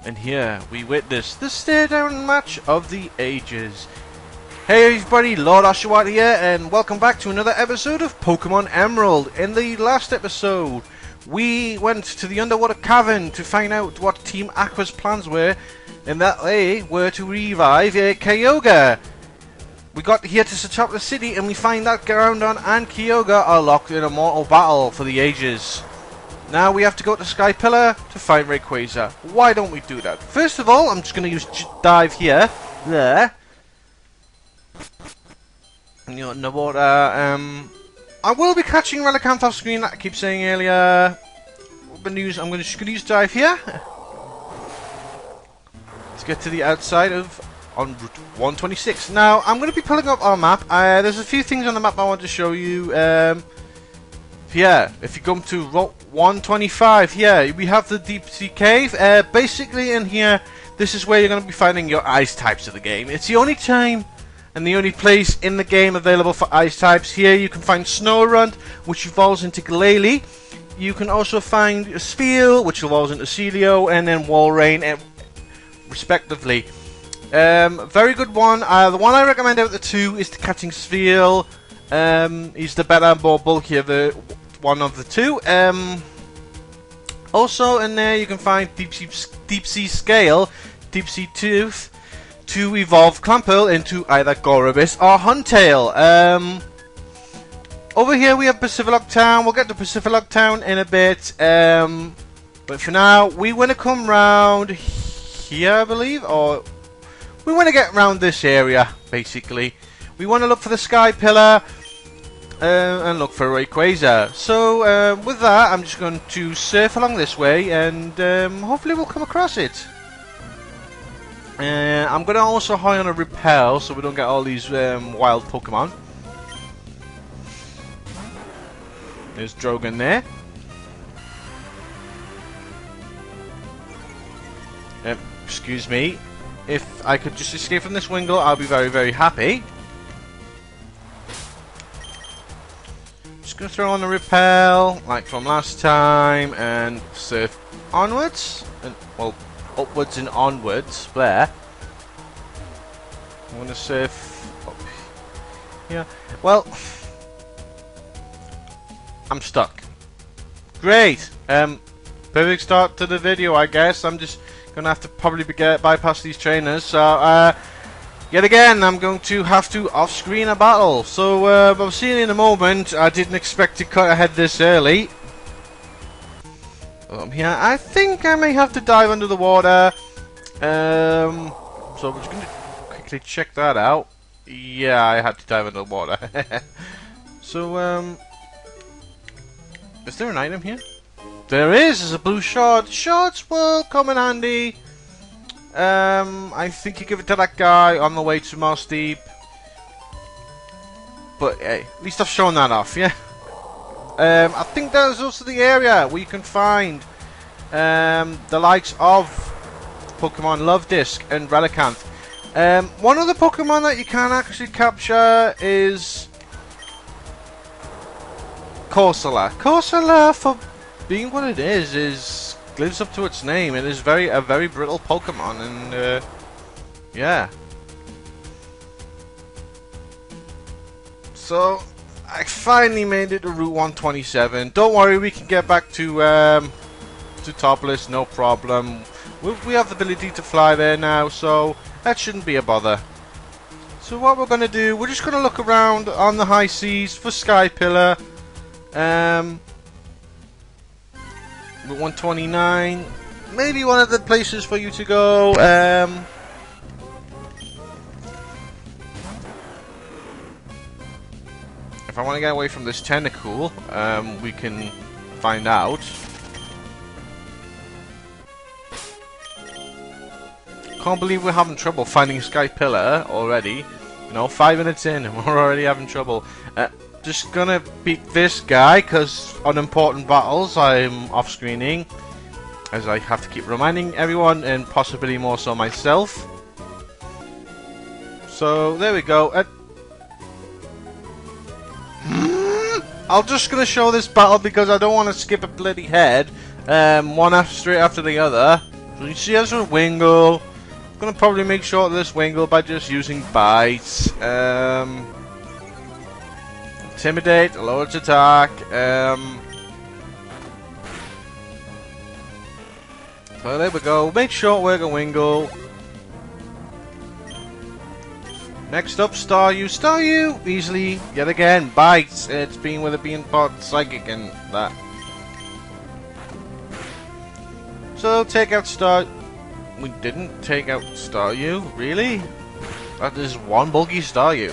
And here we witness the stare-down match of the ages. Hey everybody, Lord Oshawott here, and welcome back to another episode of Pokemon Emerald. In the last episode, we went to the underwater cavern to find out what Team Aqua's plans were, and that they were to revive Kyorge. We got here to the top of the city, and we find that Groundon and Kyorge are locked in a mortal battle for the ages. Now we have to go to Sky Pillar to find Rayquaza. Why don't we do that? First of all, I'm just going to use dive here, there. And you're in the water. I will be catching Relicanth off screen, like I keep saying earlier. I'm going to use dive here. Let's get to the outside of on Route 126. Now I'm going to be pulling up our map. There's a few things on the map I want to show you. Yeah, if you come to Route 125, here we have the Deep Sea Cave. Basically in here, this is where you're going to be finding your ice types of the game. It's the only time and the only place in the game available for ice types. Here you can find Snorunt, which evolves into Glalie. You can also find Spheal, which evolves into Celio, and then Walrein, respectively. Very good one. The one I recommend out of the two is the catching Spheal. He's the better, more bulkier one of the two. Also in there you can find Deep Sea Scale, Deep Sea Tooth, to evolve Clamperl into either Gorobis or Huntail. Over here we have Pacific Town. We'll get to Pacific Town in a bit. But for now, we want to come round here, I believe, or we want to get around this area, basically. We want to look for the Sky Pillar. And look for Rayquaza. So with that, I'm just going to surf along this way, and hopefully we'll come across it. I'm going to also high on a repel, so we don't get all these wild Pokemon. There's Drogon there. Excuse me. If I could just escape from this Wingull, I'll be very, very happy. Just gonna throw on the repel like from last time and surf onwards, and well, upwards and onwards. There. I'm gonna surf up here. Well, I'm stuck. Great. Perfect start to the video, I guess. I'm just gonna have to probably bypass these trainers. So yet again, I'm going to have to off-screen a battle. So, I'll see you in a moment. I didn't expect to cut ahead this early. Yeah, I think I may have to dive under the water. So we're just going to quickly check that out. Yeah, I had to dive under the water. So, is there an item here? There is! There's a blue shard. Shards will come in handy. I think you give it to that guy on the way to Moss Deep. But hey, at least I've shown that off, yeah. I think there's also the area where you can find the likes of Pokemon Love Disc and Relicanth. One of the Pokemon that you can actually capture is Corsola. Corsola, for being what it is lives up to its name. It is a very brittle Pokemon, and yeah. So I finally made it to Route 127. Don't worry, we can get back to Topless, no problem. We have the ability to fly there now, so that shouldn't be a bother. So what we're gonna do, we're just gonna look around on the high seas for Sky Pillar. Route 129, maybe one of the places for you to go. If I want to get away from this tentacle, we can find out. Can't believe we're having trouble finding Sky Pillar already. You know, 5 minutes in and we're already having trouble. Just gonna beat this guy because on important battles I'm off-screening, as I have to keep reminding everyone, and possibly more so myself. So there we go. I'm just gonna show this battle because I don't want to skip a bloody head. One straight after the other. So you see us with Wingull. I'm gonna probably make short of this Wingull by just using Bite. Intimidate, lower its attack. So there we go. Make short work of Wingull. Next up, Staryu. Staryu easily, yet again, bites. It's been with it being part psychic and that. So take out Star. We didn't take out Staryu, really? That is one bulky Staryu.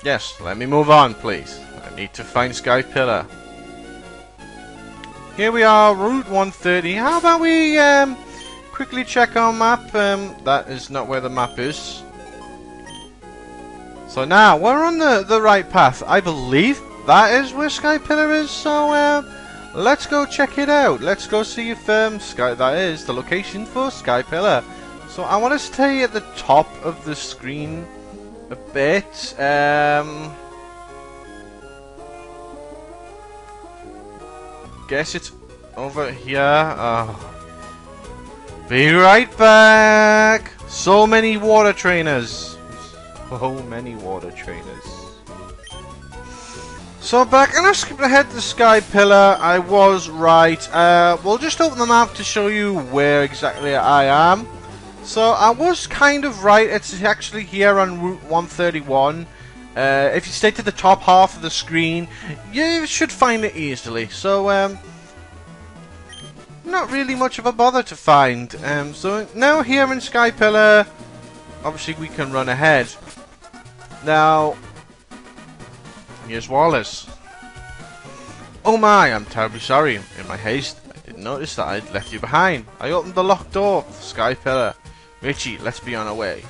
Yes, let me move on, please. I need to find Sky Pillar. Here we are, Route 130. How about we quickly check our map? That is not where the map is. So now, we're on the right path. I believe that is where Sky Pillar is, so let's go check it out. Let's go see if that is the location for Sky Pillar. So I want to stay at the top of the screen a bit. Guess it's over here. Oh. Be right back. So many water trainers. So many water trainers. So back, and I skipped ahead to Sky Pillar. I was right. We'll just open the map to show you where exactly I am. So I was kind of right. It's actually here on Route 131. If you stay to the top half of the screen, you should find it easily. So not really much of a bother to find. So now here in Sky Pillar, obviously we can run ahead. Now, here's Wallace. Oh my, I'm terribly sorry. In my haste, I didn't notice that I'd left you behind. I opened the locked door for Sky Pillar. Richie, let's be on our way.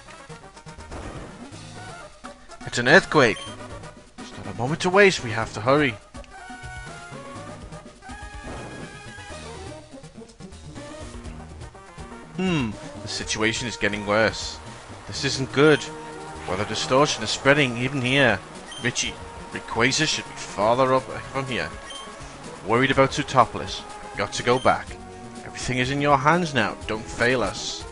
It's an earthquake. It's not a moment to waste. We have to hurry. The situation is getting worse. This isn't good. Weather distortion is spreading even here. Richie, Rayquaza should be farther up from here. Worried about Zootopolis. Got to go back. Everything is in your hands now. Don't fail us.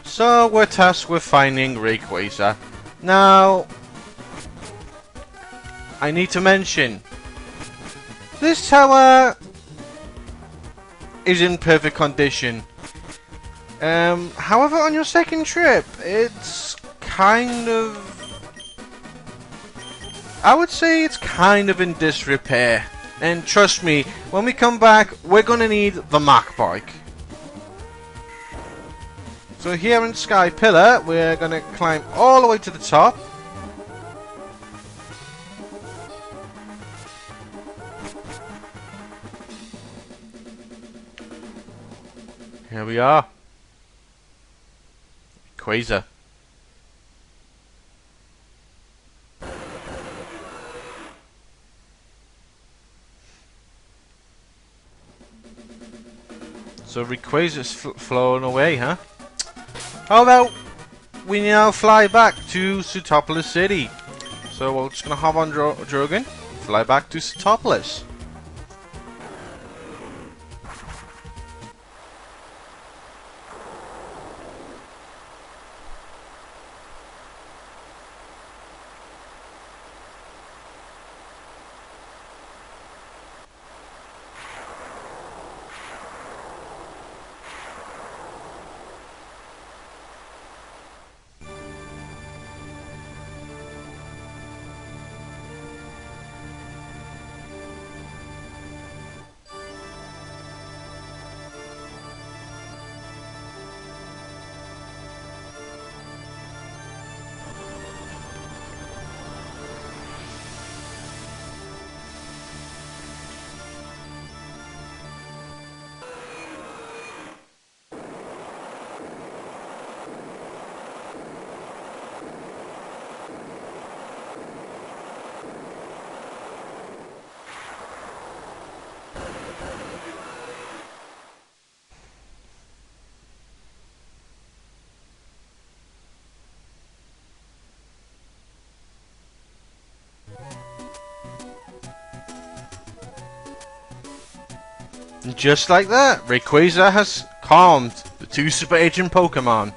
So we're tasked with finding Rayquaza. Now, I need to mention, this tower is in perfect condition. However, on your second trip, it's kind of, I would say it's kind of in disrepair. And trust me, when we come back, we're gonna need the Mach Bike. So here in Sky Pillar, we're gonna climb all the way to the top. Here we are. Rayquaza. So Rayquaza's flown away, huh? How about we now fly back to Zootopolis City? So we're just gonna hop on Drogon, fly back to Zootopolis. And just like that, Rayquaza has calmed the two Super Agent Pokemon.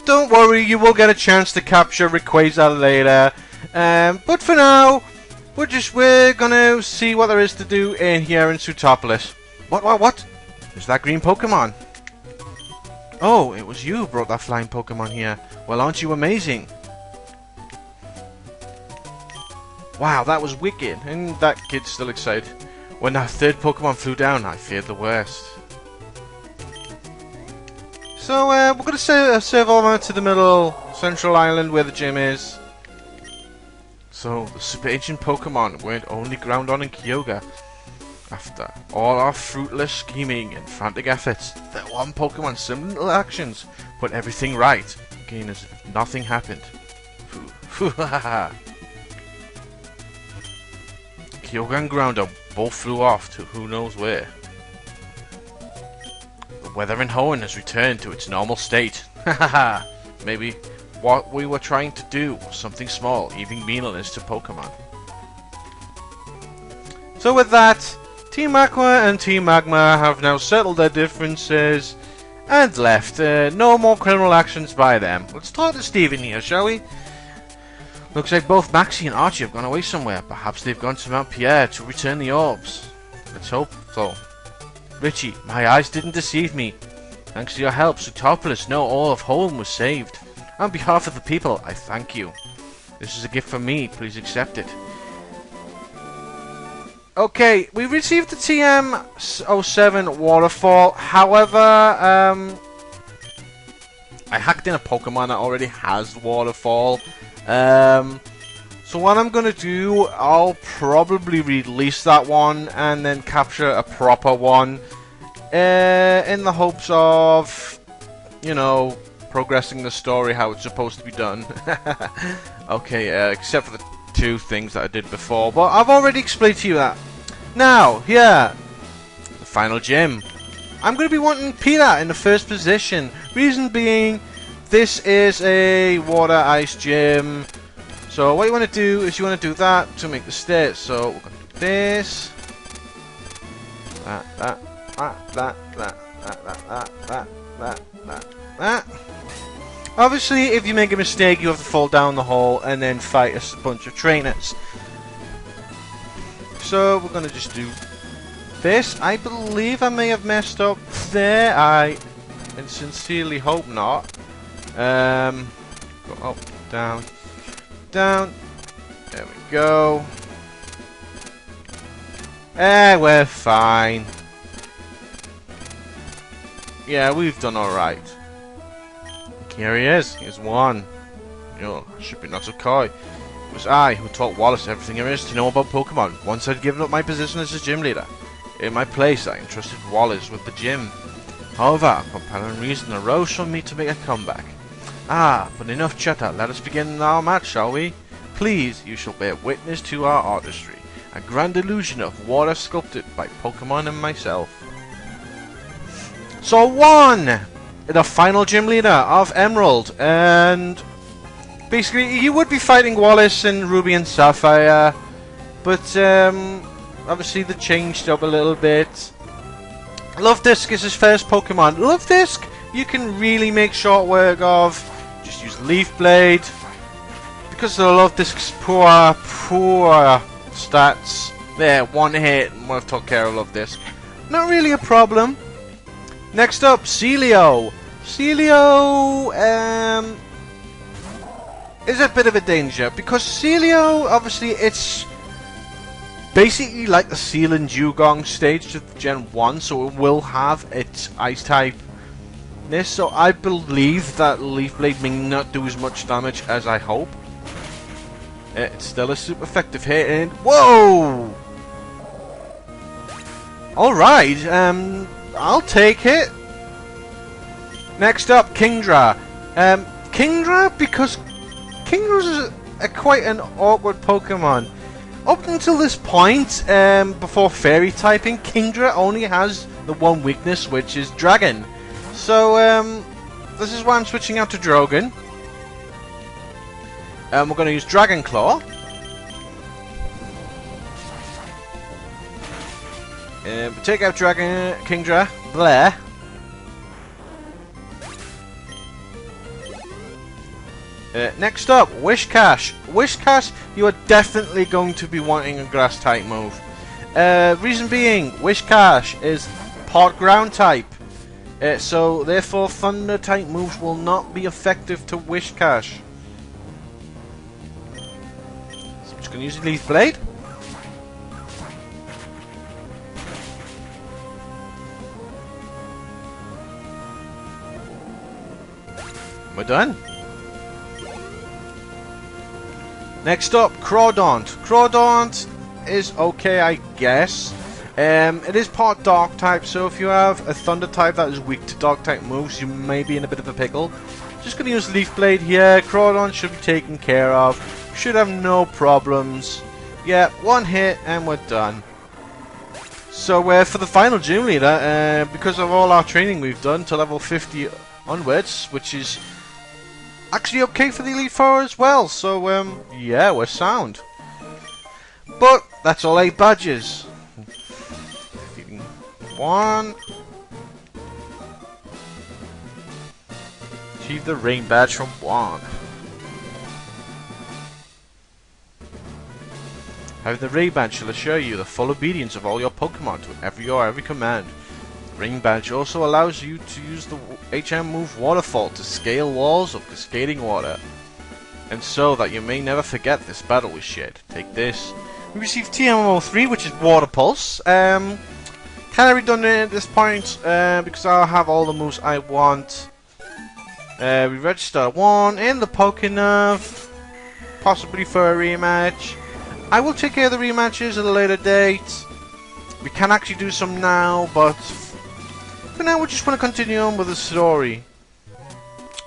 Don't worry, you will get a chance to capture Rayquaza later. But for now, we're gonna see what there is to do in here in Sutopolis. What? Is that green Pokemon? Oh, it was you who brought that flying Pokemon here. Well, aren't you amazing? Wow, that was wicked. And that kid's still excited. When that third Pokemon flew down, I feared the worst. So, we're going to serve over to the middle central island where the gym is. So, the Super Agent Pokemon weren't only Groundon and Kyorge. After all our fruitless scheming and frantic efforts, that one Pokemon's simple little actions put everything right, again as if nothing happened. Kyorge and Groundon both flew off to who knows where. The weather in Hoenn has returned to its normal state. Maybe what we were trying to do was something small, even meaningless to Pokemon. So with that, Team Aqua and Team Magma have now settled their differences and left. No more criminal actions by them. Let's talk to Steven here, shall we? Looks like both Maxie and Archie have gone away somewhere. Perhaps they've gone to Mount Pierre to return the orbs. Let's hope so. Richie, my eyes didn't deceive me. Thanks to your help, Sutopolis, no, all of Hoenn was saved. On behalf of the people, I thank you. This is a gift from me. Please accept it. Okay, we received the TM07 waterfall. However, I hacked in a Pokemon that already has waterfall. So what I'm gonna do, I'll probably release that one and then capture a proper one, in the hopes of, you know, progressing the story how it's supposed to be done. Okay, except for the two things that I did before, but I've already explained to you that. Now, here, the final gym. I'm going to be wanting Peter in the first position. Reason being, this is a water ice gym. So what you want to do is you want to do that to make the stairs. So we're going to do this. That. Obviously, if you make a mistake, you have to fall down the hole and then fight a bunch of trainers. So we're going to just do this. I believe I may have messed up there. I sincerely hope not. Go up, down, down. There we go. We're fine. Yeah, we've done alright. Here he is. Here's one. I should be not so coy. It was I who taught Wallace everything there is to know about Pokemon. Once I'd given up my position as a gym leader. In my place, I entrusted Wallace with the gym. However, a compelling reason arose for me to make a comeback. But enough chatter. Let us begin our match, shall we? Please, you shall bear witness to our artistry. A grand illusion of water sculpted by Pokemon and myself. So one! The final gym leader of Emerald. And basically, you would be fighting Wallace and Ruby and Sapphire. But, obviously they changed up a little bit. Luvdisc is his first Pokemon. Luvdisc, you can really make short work of. Just use Leaf Blade. Because of Luvdisc's poor stats. There, one hit and we've took care of Luvdisc. Not really a problem. Next up, Celio. Celio, is a bit of a danger. Because Celio, obviously, it's basically like the Seal and Dugong stage to Gen 1, so it will have its Ice type. So I believe that Leaf Blade may not do as much damage as I hope. It's still a super effective hit, and whoa! Alright, I'll take it. Next up, Kingdra. Kingdra, because Kingdra's quite an awkward Pokemon. Up until this point, before Fairy typing, Kingdra only has the one weakness, which is Dragon. So, this is why I'm switching out to Drogon. We're going to use Dragon Claw. Take out Dragon Kingdra. Blair. Next up, Wishcash. Wishcash, you are definitely going to be wanting a grass type move. Reason being, Wishcash is part ground type. So therefore thunder type moves will not be effective to Wishcash. So I'm just going to use Leaf Blade. We're done. Next up, Crawdaunt. Crawdaunt is okay, I guess. It is part dark type, so if you have a thunder type that is weak to dark type moves, you may be in a bit of a pickle. Just gonna use Leaf Blade here. Crawdaunt should be taken care of. Should have no problems. Yeah, one hit and we're done. So for the final gym leader, because of all our training we've done to level 50 onwards, which is actually okay for the Elite Four as well, so yeah, we're sound. But that's all 8 badges. 1. Achieve the rain badge from 1. Having the rain badge shall assure you the full obedience of all your Pokemon to every command. Ring badge also allows you to use the HM move Waterfall to scale walls of cascading water. And so that you may never forget this battle we shared. Take this. We received TMO3, which is Water Pulse. Kind of redundant at this point, because I'll have all the moves I want. We register 1 in the Pokénerve, possibly for a rematch. I will take care of the rematches at a later date. We can actually do some now, but for now we just want to continue on with the story.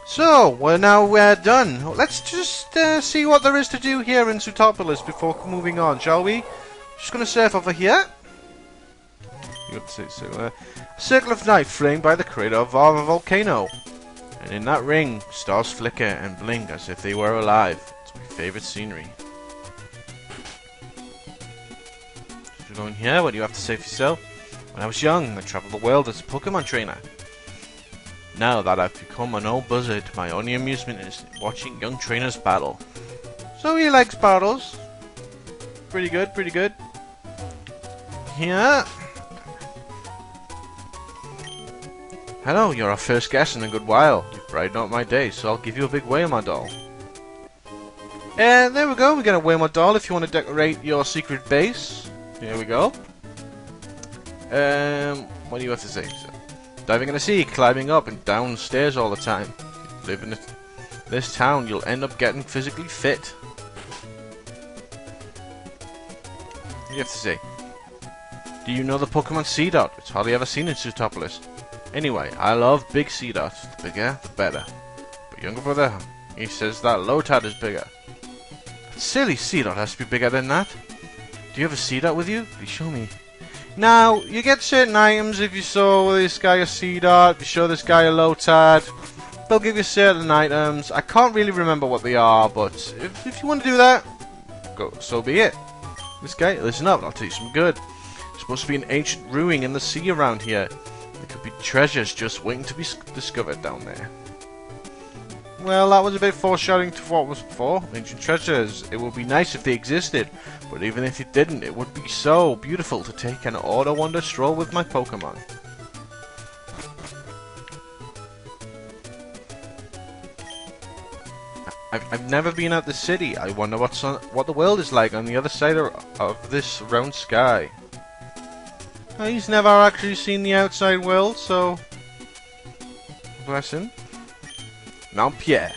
So, we're now done. Let's just see what there is to do here in Zootopolis before moving on, shall we? Just going to surf over here. Circle of night framed by the crater of a volcano. And in that ring, stars flicker and blink as if they were alive. It's my favorite scenery. So going here, what do you have to say for yourself? When I was young, I travelled the world as a Pokemon trainer. Now that I've become an old buzzard, my only amusement is watching young trainers battle. So he likes battles. Pretty good, pretty good. Here. Hello, you're our first guest in a good while. You've brightened up my day, so I'll give you a big Wailmer doll. And there we go, we get a Wailmer doll if you want to decorate your secret base. Here we go. What do you have to say? Diving in the sea, climbing up and down stairs all the time. If you live in this town, you'll end up getting physically fit. What do you have to say? Do you know the Pokemon Seedot? It's hardly ever seen in Zootopolis. Anyway, I love big Seedots. The bigger, the better. But younger brother, he says that Lotad is bigger. That's silly, Seedot has to be bigger than that. Do you have a Seedot with you? Please show me. Now, you get certain items if you show this guy a Seedot, if you show this guy a Lotad. They'll give you certain items. I can't really remember what they are, but if you want to do that, go. So be it. This guy, listen up, I'll tell you some good. There's supposed to be an ancient ruin in the sea around here. There could be treasures just waiting to be discovered down there. Well, that was a bit foreshadowing to what was before. Ancient treasures. It would be nice if they existed, but even if it didn't, it would be so beautiful to take an auto wander stroll with my Pokemon. I've never been out the city. I wonder what the world is like on the other side of this round sky. He's never actually seen the outside world, so bless him. Mount Pierre.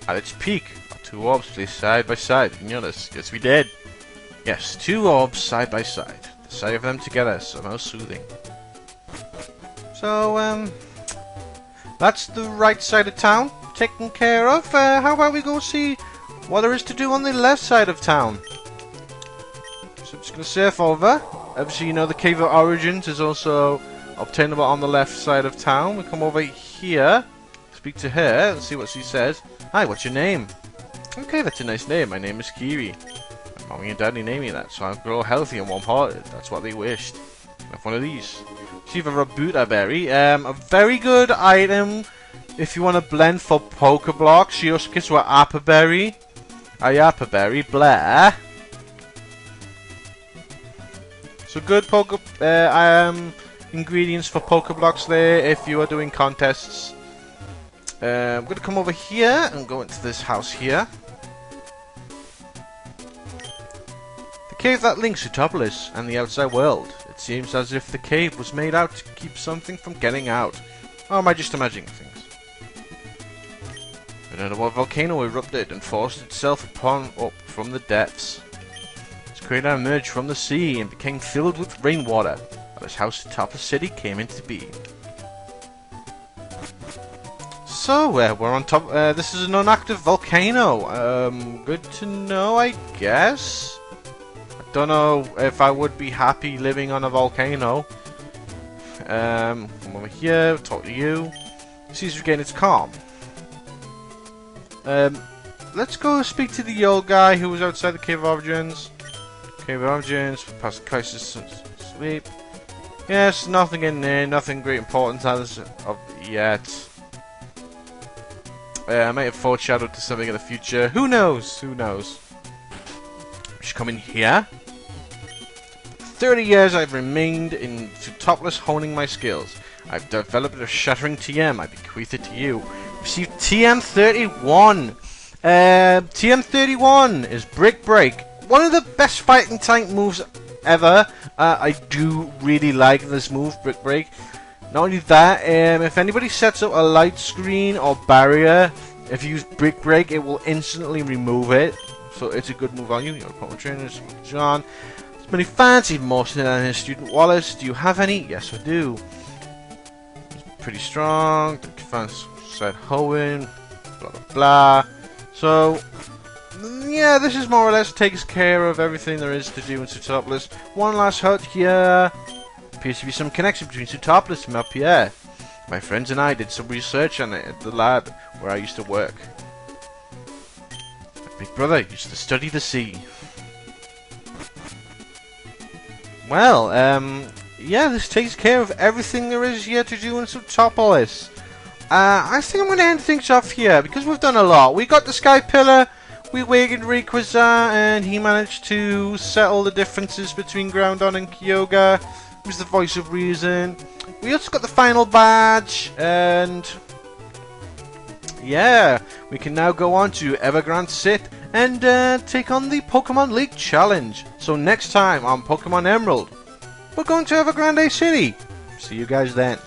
At its peak are 2 orbs placed side by side. You notice? Yes, we did. Yes, 2 orbs side by side. The sight of them together is somehow soothing. So, that's the right side of town taken care of. How about we go see what there is to do on the left side of town? So I'm just going to surf over. Obviously, you know the Cave of Origins is also obtainable on the left side of town. We come over here, speak to her, let's see what she says. Hi, what's your name? Okay, that's a nice name. My name is Kiri. My mommy and daddy named me that, so I grow healthy and warm-hearted. That's what they wished. Have one of these. Receive a Rabuta Berry. A very good item if you want to blend for Pokeblocks. She also gets to Appa Berry. Appa Berry. Blah. So good ingredients for Pokeblocks there if you are doing contests. I'm going to come over here and go into this house here. The cave that links Utopolis and the outside world. It seems as if the cave was made out to keep something from getting out. Or am I just imagining things? Another volcano erupted and forced itself up from the depths. Its crater emerged from the sea and became filled with rainwater. This house atop the city came into being. So, we're on top. This is an inactive volcano. Good to know, I guess. I don't know if I would be happy living on a volcano. Come over here, talk to you. Seems regain its calm. Let's go speak to the old guy who was outside the Cave of Origins. Cave of Origins, past the crisis, sleep. Yes, nothing in there, nothing great importance as of yet. I might have foreshadowed to something in the future. Who knows? Who knows? We should come in here. 30 years I've remained in Topless honing my skills. I've developed a shattering TM. I bequeath it to you. Received TM31. TM31 is Brick Break. One of the best fighting type moves ever. I do really like this move, Brick Break. Not only that, if anybody sets up a light screen or barrier, if you use Brick Break, it will instantly remove it. So it's a good move on you. Your opponent trainers, Jaun. There's many fans, even more so than his student Wallace. Do you have any? Yes, I do. It's pretty strong. The fans said Hoenn. Blah blah blah. So yeah, this is more or less takes care of everything there is to do in Sootopolis. One last hut here. Appears to be some connection between Sootopolis and up here. My friends and I did some research on it at the lab where I used to work. My big brother used to study the sea. Well, yeah, this takes care of everything there is here to do in Sootopolis. I think I'm going to end things off here because we've done a lot. We got the Sky Pillar. We awakened Rayquaza, and he managed to settle the differences between Groundon and Kyorge. He was the voice of reason. We also got the final badge, and yeah, we can now go on to Evergrande City and take on the Pokemon League Challenge. So next time on Pokemon Emerald, we're going to Evergrande City. See you guys then.